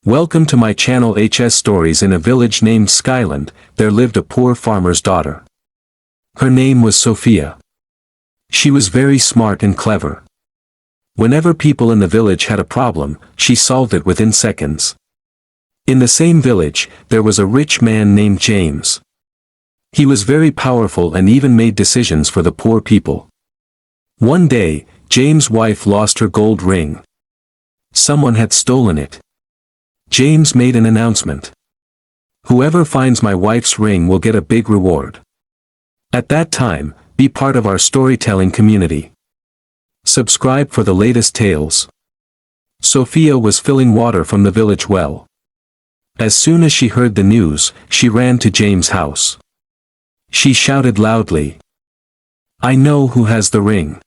Welcome to my channel hsstories. In a village named Skyland, there lived a poor farmer's daughter. Her name was Sophia. She was very smart and clever. Whenever people in the village had a problem, she solved it within seconds. In the same village, there was a rich man named James. He was very powerful and even made decisions for the poor people. One day, James' wife lost her gold ring. Someone had stolen it. James made an announcement. Whoever finds my wife's ring will get a big reward. At that time, be part of our storytelling community. Subscribe for the latest tales. Sophia was filling water from the village well. As soon as she heard the news, she ran to James' house. She shouted loudly, "I know who has the ring."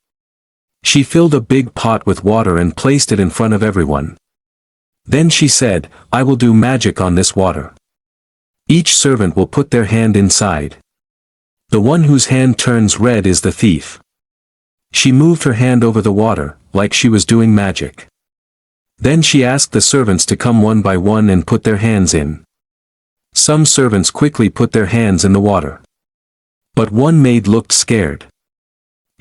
She filled a big pot with water and placed it in front of everyone. Then she said, "I will do magic on this water. Each servant will put their hand inside. The one whose hand turns red is the thief." She moved her hand over the water, like she was doing magic. Then she asked the servants to come one by one and put their hands in. Some servants quickly put their hands in the water. But one maid looked scared.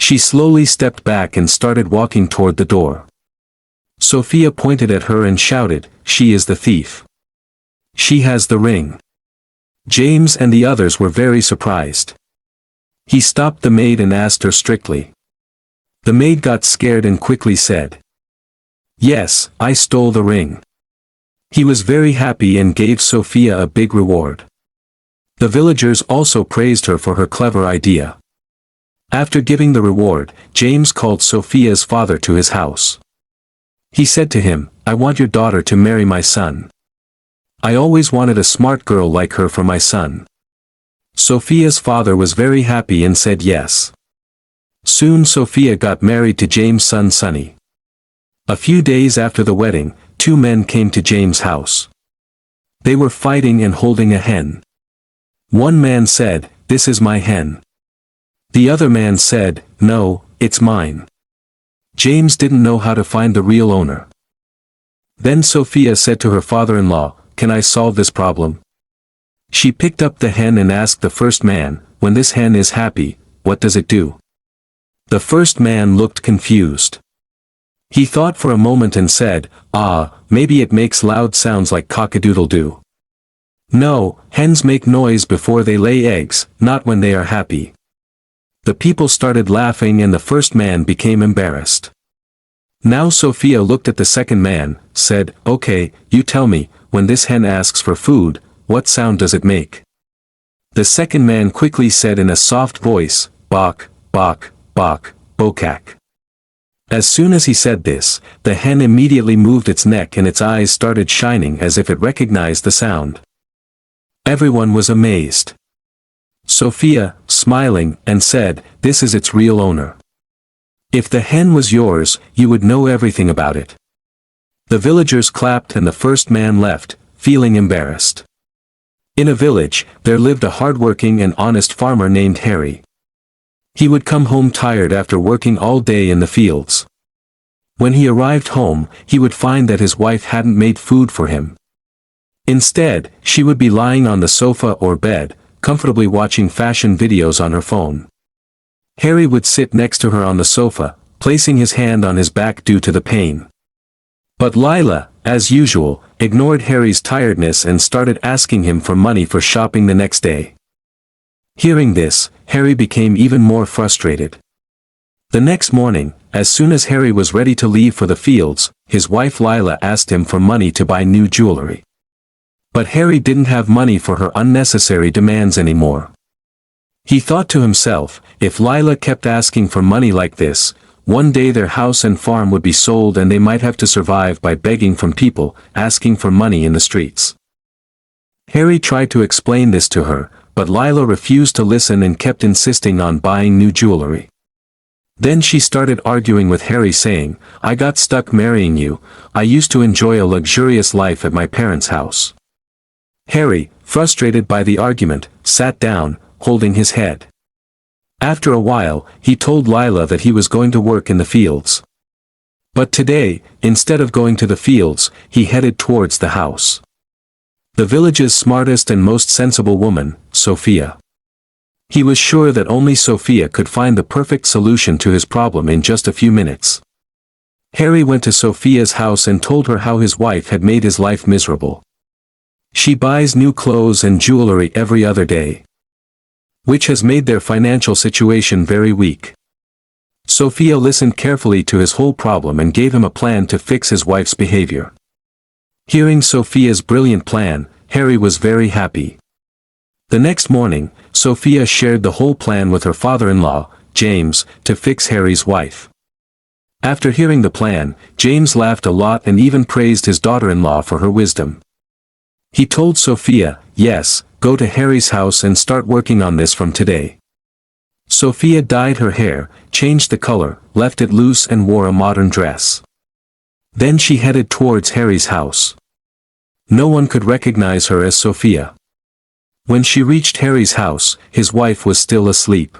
She slowly stepped back and started walking toward the door. Sophia pointed at her and shouted, "She is the thief. She has the ring." James and the others were very surprised. He stopped the maid and asked her strictly. The maid got scared and quickly said, "Yes, I stole the ring." He was very happy and gave Sophia a big reward. The villagers also praised her for her clever idea. After giving the reward, James called Sophia's father to his house. He said to him, "I want your daughter to marry my son. I always wanted a smart girl like her for my son." Sophia's father was very happy and said yes. Soon Sophia got married to James' son Sonny. A few days after the wedding, two men came to James' house. They were fighting and holding a hen. One man said, "This is my hen." The other man said, "No, it's mine." James didn't know how to find the real owner. Then Sophia said to her father-in-law, "Can I solve this problem?" She picked up the hen and asked the first man, "When this hen is happy, what does it do?" The first man looked confused. He thought for a moment and said, "Maybe it makes loud sounds like cock-a-doodle-doo." "No, hens make noise before they lay eggs, not when they are happy." The people started laughing and the first man became embarrassed. Now Sophia looked at the second man, said, "Okay, you tell me, when this hen asks for food, what sound does it make?" The second man quickly said in a soft voice, "Bok, bok, bok, bokak." As soon as he said this, the hen immediately moved its neck and its eyes started shining as if it recognized the sound. Everyone was amazed. Sophia, smiling, and said, "This is its real owner. If the hen was yours, you would know everything about it." The villagers clapped and the first man left, feeling embarrassed. In a village, there lived a hardworking and honest farmer named Harry. He would come home tired after working all day in the fields. When he arrived home, he would find that his wife hadn't made food for him. Instead, she would be lying on the sofa or bed, comfortably watching fashion videos on her phone. Harry would sit next to her on the sofa, placing his hand on his back due to the pain. But Lila, as usual, ignored Harry's tiredness and started asking him for money for shopping the next day. Hearing this, Harry became even more frustrated. The next morning, as soon as Harry was ready to leave for the fields, his wife Lila asked him for money to buy new jewelry. But Harry didn't have money for her unnecessary demands anymore. He thought to himself, if Lila kept asking for money like this, one day their house and farm would be sold and they might have to survive by begging from people, asking for money in the streets. Harry tried to explain this to her, but Lila refused to listen and kept insisting on buying new jewelry. Then she started arguing with Harry saying, "I got stuck marrying you, I used to enjoy a luxurious life at my parents' house." Harry, frustrated by the argument, sat down, holding his head. After a while, he told Lila that he was going to work in the fields. But today, instead of going to the fields, he headed towards the house. The village's smartest and most sensible woman, Sophia. He was sure that only Sophia could find the perfect solution to his problem in just a few minutes. Harry went to Sophia's house and told her how his wife had made his life miserable. She buys new clothes and jewelry every other day, which has made their financial situation very weak. Sophia listened carefully to his whole problem and gave him a plan to fix his wife's behavior. Hearing Sophia's brilliant plan, Harry was very happy. The next morning, Sophia shared the whole plan with her father-in-law, James, to fix Harry's wife. After hearing the plan, James laughed a lot and even praised his daughter-in-law for her wisdom. He told Sophia, "Yes, go to Harry's house and start working on this from today." Sophia dyed her hair, changed the color, left it loose and wore a modern dress. Then she headed towards Harry's house. No one could recognize her as Sophia. When she reached Harry's house, his wife was still asleep.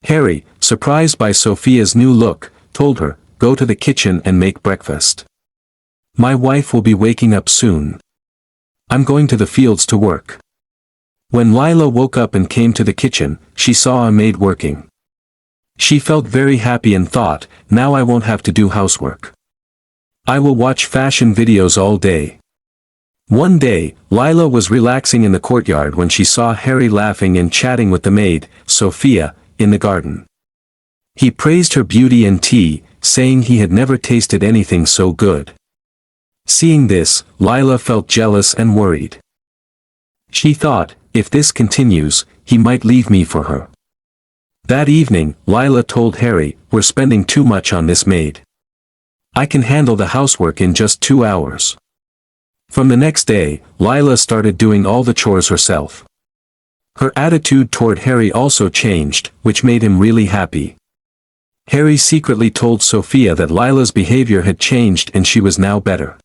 Harry, surprised by Sophia's new look, told her, "Go to the kitchen and make breakfast. My wife will be waking up soon. I'm going to the fields to work." When Lila woke up and came to the kitchen, she saw a maid working. She felt very happy and thought, "Now I won't have to do housework. I will watch fashion videos all day." One day, Lila was relaxing in the courtyard when she saw Harry laughing and chatting with the maid, Sophia, in the garden. He praised her beauty and tea, saying he had never tasted anything so good. Seeing this, Lila felt jealous and worried. She thought, if this continues, he might leave me for her. That evening, Lila told Harry, "We're spending too much on this maid. I can handle the housework in just 2 hours." From the next day, Lila started doing all the chores herself. Her attitude toward Harry also changed, which made him really happy. Harry secretly told Sophia that Lila's behavior had changed and she was now better.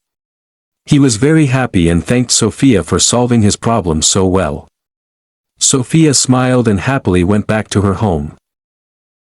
He was very happy and thanked Sophia for solving his problem so well. Sophia smiled and happily went back to her home.